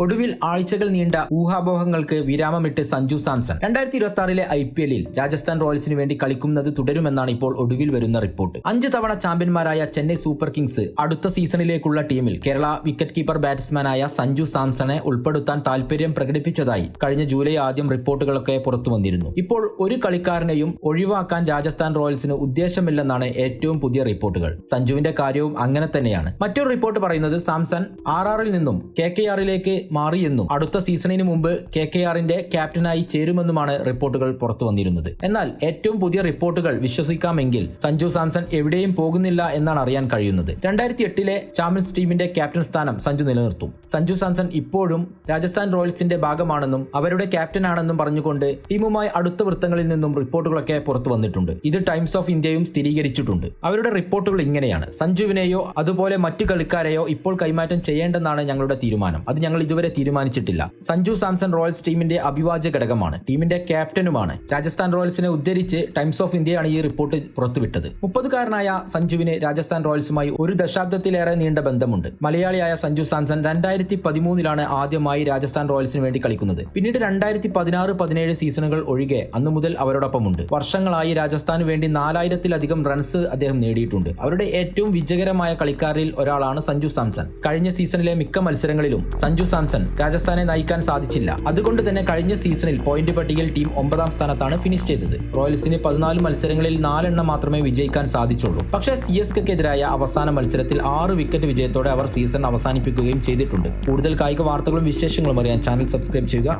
ഒടുവിൽ ആഴ്ചകൾ നീണ്ട ഊഹാപോഹങ്ങൾക്ക് വിരാമമിട്ട് സഞ്ജു സാംസൺ 2026 IPL-ൽ രാജസ്ഥാൻ റോയൽസിന് വേണ്ടി കളിക്കുന്നത് തുടരുമെന്നാണ് ഇപ്പോൾ ഒടുവിൽ വരുന്ന റിപ്പോർട്ട്. 5 തവണ ചാമ്പ്യന്മാരായ ചെന്നൈ സൂപ്പർ കിങ്സ് അടുത്ത സീസണിലേക്കുള്ള ടീമിൽ കേരള വിക്കറ്റ് കീപ്പർ ബാറ്റ്സ്മാനായ സഞ്ജു സാംസണെ ഉൾപ്പെടുത്താൻ താൽപര്യം പ്രകടിപ്പിച്ചതായി കഴിഞ്ഞ ജൂലൈ ആദ്യം റിപ്പോർട്ടുകളൊക്കെ പുറത്തു വന്നിരുന്നു. ഇപ്പോൾ ഒരു കളിക്കാരനെയും ഒഴിവാക്കാൻ രാജസ്ഥാൻ റോയൽസിന് ഉദ്ദേശമില്ലെന്നാണ് ഏറ്റവും പുതിയ റിപ്പോർട്ടുകൾ. സഞ്ജുവിന്റെ കാര്യവും അങ്ങനെ തന്നെയാണ്. മറ്റൊരു റിപ്പോർട്ട് പറയുന്നത് സാംസൺ RR-ൽ നിന്നും KKR-ലേക്ക് മാറിയെന്നും അടുത്ത സീസണിന് മുമ്പ് KKR-ന്റെ ക്യാപ്റ്റനായി ചേരുമെന്നുമാണ് റിപ്പോർട്ടുകൾ പുറത്തു വന്നിരുന്നത്. എന്നാൽ ഏറ്റവും പുതിയ റിപ്പോർട്ടുകൾ വിശ്വസിക്കാമെങ്കിൽ സഞ്ജു സാംസൺ എവിടെയും പോകുന്നില്ല എന്നാണ് അറിയാൻ കഴിയുന്നത്. 2008-ലെ ചാമ്പ്യൻസ് ടീമിന്റെ ക്യാപ്റ്റൻ സ്ഥാനം സഞ്ജു നിലനിർത്തും. സഞ്ജു സാംസൺ ഇപ്പോഴും രാജസ്ഥാൻ റോയൽസിന്റെ ഭാഗമാണെന്നും അവരുടെ ക്യാപ്റ്റനാണെന്നും പറഞ്ഞുകൊണ്ട് ടീമുമായി അടുത്ത വൃത്തങ്ങളിൽ നിന്നും റിപ്പോർട്ടുകളൊക്കെ പുറത്തു വന്നിട്ടുണ്ട്. ഇത് ടൈംസ് ഓഫ് ഇന്ത്യയും സ്ഥിരീകരിച്ചിട്ടുണ്ട്. അവരുടെ റിപ്പോർട്ടുകൾ ഇങ്ങനെയാണ്: സഞ്ജുവിനെയോ അതുപോലെ മറ്റു കളിക്കാരെയോ ഇപ്പോൾ കൈമാറ്റം ചെയ്യേണ്ടെന്നാണ് ഞങ്ങളുടെ തീരുമാനം. അത് ഞങ്ങൾ ഇതുവരെ തീരുമാനിച്ചിട്ടില്ല. സഞ്ജു സാംസൺ റോയൽസ് ടീമിന്റെ അവിഭാജ്യ ഘടകമാണ്, ടീമിന്റെ ക്യാപ്റ്റനുമാണ്. രാജസ്ഥാൻ റോയൽസിനെ ഉദ്ധരിച്ച് ടൈംസ് ഓഫ് ഇന്ത്യയാണ് ഈ റിപ്പോർട്ട് പുറത്തുവിട്ടത്. 30-കാരനായ സഞ്ജുവിന് രാജസ്ഥാൻ റോയൽസുമായി ഒരു ദശാബ്ദത്തിലേറെ നീണ്ട ബന്ധമുണ്ട്. മലയാളിയായ സഞ്ജു സാംസൺ 2013-ലാണ് ആദ്യമായി രാജസ്ഥാൻ റോയൽസിന് വേണ്ടി കളിക്കുന്നത്. പിന്നീട് 2016-17 സീസണുകൾ ഒഴികെ അന്നു മുതൽ അവരോടൊപ്പമുണ്ട്. വർഷങ്ങളായി രാജസ്ഥാന് വേണ്ടി 4000-ലധികം റൺസ് അദ്ദേഹം നേടിയിട്ടുണ്ട്. അവരുടെ ഏറ്റവും വിജയകരമായ കളിക്കാരിൽ ഒരാളാണ് സഞ്ജു സാംസൺ. കഴിഞ്ഞ സീസണിലെ മിക്ക മത്സരങ്ങളിലും സഞ്ജു സാംസൺ രാജസ്ഥാനെ നയിക്കാൻ സാധിച്ചില്ല. അതുകൊണ്ട് തന്നെ കഴിഞ്ഞ സീസണിൽ പോയിന്റ് പട്ടികയിൽ ടീം 9ാം സ്ഥാനത്താണ് ഫിനിഷ് ചെയ്തത്. റോയൽസിന് 14 മത്സരങ്ങളിൽ 4 എണ്ണം മാത്രമേ വിജയിക്കാൻ സാധിച്ചുള്ളൂ. പക്ഷേ CSK'ക്കെതിരായ അവസാന മത്സരത്തിൽ 6 വിക്കറ്റ് വിജയത്തോടെ അവർ സീസൺ അവസാനിപ്പിക്കുകയും ചെയ്തിട്ടുണ്ട്. കൂടുതൽ കായിക വാർത്തകളും വിശേഷങ്ങളും അറിയാൻ ചാനൽ സബ്സ്ക്രൈബ് ചെയ്യുക.